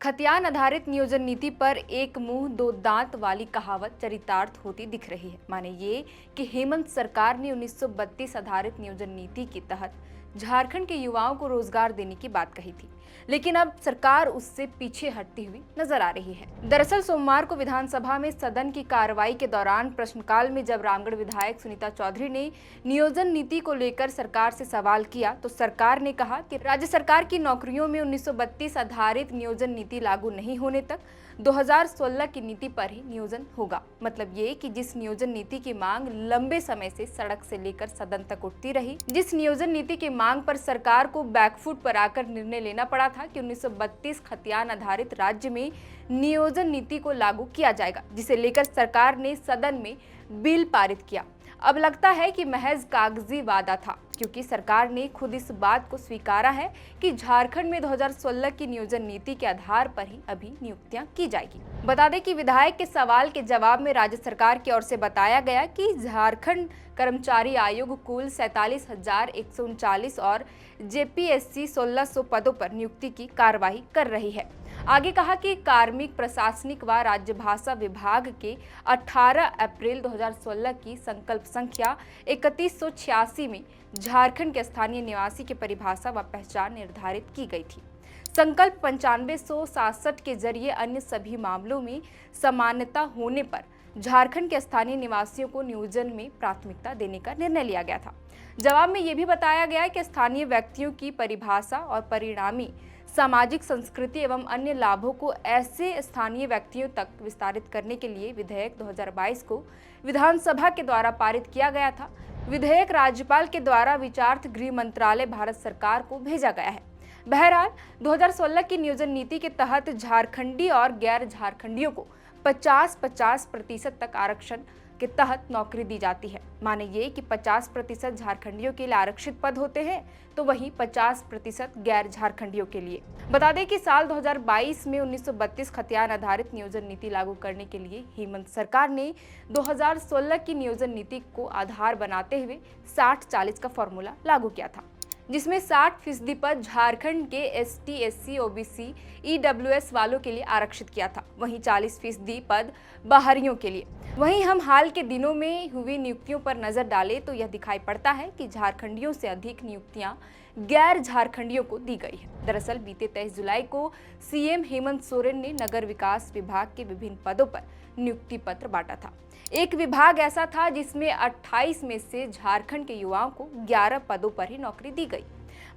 खतियान आधारित नियोजन नीति पर एक मुंह दो दांत वाली कहावत चरितार्थ होती दिख रही है। माने ये कि हेमंत सरकार ने 1932 आधारित नियोजन नीति के तहत झारखंड के युवाओं को रोजगार देने की बात कही थी, लेकिन अब सरकार उससे पीछे हटती हुई नजर आ रही है। दरअसल सोमवार को विधानसभा में सदन की कार्रवाई के दौरान प्रश्नकाल में जब रामगढ़ विधायक सुनीता चौधरी ने नियोजन नीति को लेकर सरकार से सवाल किया तो सरकार ने कहा कि राज्य सरकार की नौकरियों में 1932 आधारित नियोजन नीति लागू नहीं होने तक 2016 की नीति पर ही नियोजन होगा। मतलब ये कि जिस नियोजन नीति की मांग लंबे समय से सड़क से लेकर सदन तक उठती रही, जिस नियोजन नीति की मांग पर सरकार को बैकफुट पर आकर निर्णय लेना पड़ा था कि 1932 खतियान आधारित राज्य में नियोजन नीति को लागू किया जाएगा, जिसे लेकर सरकार ने सदन में बिल पारित किया। अब लगता है कि महज कागजी वादा था, क्योंकि सरकार ने खुद इस बात को स्वीकारा है कि झारखंड में 2016 की नियोजन नीति के आधार पर ही अभी नियुक्तियां की जाएगी। बता दें कि विधायक के सवाल के जवाब में राज्य सरकार की ओर से बताया गया कि झारखंड कर्मचारी आयोग कुल 47,139 और जेपीएससी 1600 पदों पर नियुक्ति की कार्यवाही कर रही है। आगे कहा कि कार्मिक, प्रशासनिक व राज्य भाषा विभाग के 18 अप्रैल 2016 की संकल्प संख्या 3186 में झारखंड के स्थानीय निवासी की परिभाषा व पहचान निर्धारित की गई थी। संकल्प 9567 के जरिए अन्य सभी मामलों में समानता होने पर झारखंड के स्थानीय निवासियों को नियोजन में प्राथमिकता देने का निर्णय लिया गया था। जवाब में यह भी बताया गया कि स्थानीय व्यक्तियों की परिभाषा और परिणामी सामाजिक, संस्कृति एवं अन्य लाभों को ऐसे स्थानीय व्यक्तियों तक विस्तारित करने के लिए विधेयक 2022 को विधानसभा के द्वारा पारित किया गया था। विधेयक राज्यपाल के द्वारा विचारार्थ गृह मंत्रालय भारत सरकार को भेजा गया है। बहरहाल 2016 की नियोजन नीति के तहत झारखंडी और गैर झारखंडियों को 50-50% तक आरक्षण के तहत नौकरी दी जाती है। माने ये कि 50% झारखंडियों के लिए आरक्षित पद होते हैं, तो वहीं 50% गैर झारखंडियों के लिए। बता दें कि साल 2022 में 1932 खतियान आधारित नियोजन नीति लागू करने के लिए हेमंत सरकार ने 2016 की नियोजन नीति को आधार बनाते हुए 60-40 का फॉर्मूला लागू किया था, जिसमें 60% पद झारखंड के एसटी, एससी, ओबीसी, ईडब्ल्यूएस वालों के लिए आरक्षित किया था, वहीं 40% पद बाहरियों के लिए। वहीं हम हाल के दिनों में हुई नियुक्तियों पर नजर डालें तो यह दिखाई पड़ता है कि झारखंडियों से अधिक नियुक्तियां गैर झारखंडियों को दी गई है। दरअसल बीते 23 जुलाई को सीएम हेमंत सोरेन ने नगर विकास विभाग के विभिन्न पदों पर नियुक्ति पत्र बांटा था। एक विभाग ऐसा था जिसमें 28 में से झारखंड के युवाओं को 11 पदों पर ही नौकरी दी गई।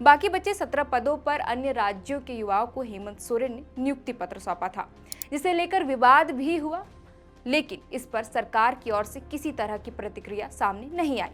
बाकी बचे 17 पदों पर अन्य राज्यों के युवाओं को हेमंत सोरेन ने नियुक्ति पत्र सौंपा था, जिसे लेकर विवाद भी हुआ, लेकिन इस पर सरकार की ओर से किसी तरह की प्रतिक्रिया सामने नहीं आई।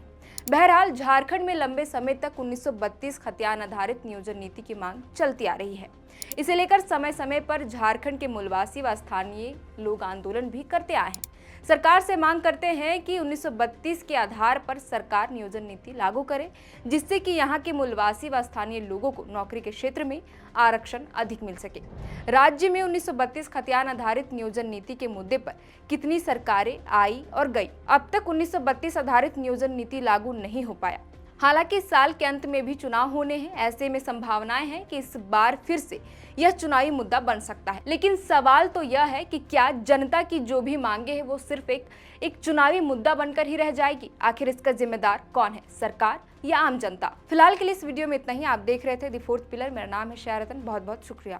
बहरहाल झारखंड में लंबे समय तक 1932 खतियान आधारित नियोजन नीति की मांग चलती आ रही है। इसे लेकर समय समय पर झारखंड के मूलवासी व स्थानीय लोग आंदोलन भी करते आए हैं। सरकार से मांग करते हैं कि 1932 के आधार पर सरकार नियोजन नीति लागू करे, जिससे कि यहाँ के मूलवासी व स्थानीय लोगों को नौकरी के क्षेत्र में आरक्षण अधिक मिल सके। राज्य में 1932 खतियान आधारित नियोजन नीति के मुद्दे पर कितनी सरकारें आई और गई, अब तक 1932 आधारित नियोजन नीति लागू नहीं हो पाया। हालांकि इस साल के अंत में भी चुनाव होने हैं, ऐसे में संभावनाएं हैं कि इस बार फिर से यह चुनावी मुद्दा बन सकता है। लेकिन सवाल तो यह है कि क्या जनता की जो भी मांगे हैं वो सिर्फ एक चुनावी मुद्दा बनकर ही रह जाएगी? आखिर इसका जिम्मेदार कौन है, सरकार या आम जनता? फिलहाल के लिए इस वीडियो में इतना ही। आप देख रहे थे द फोर्थ पिलर। मेरा नाम है शहरतन। बहुत बहुत शुक्रिया।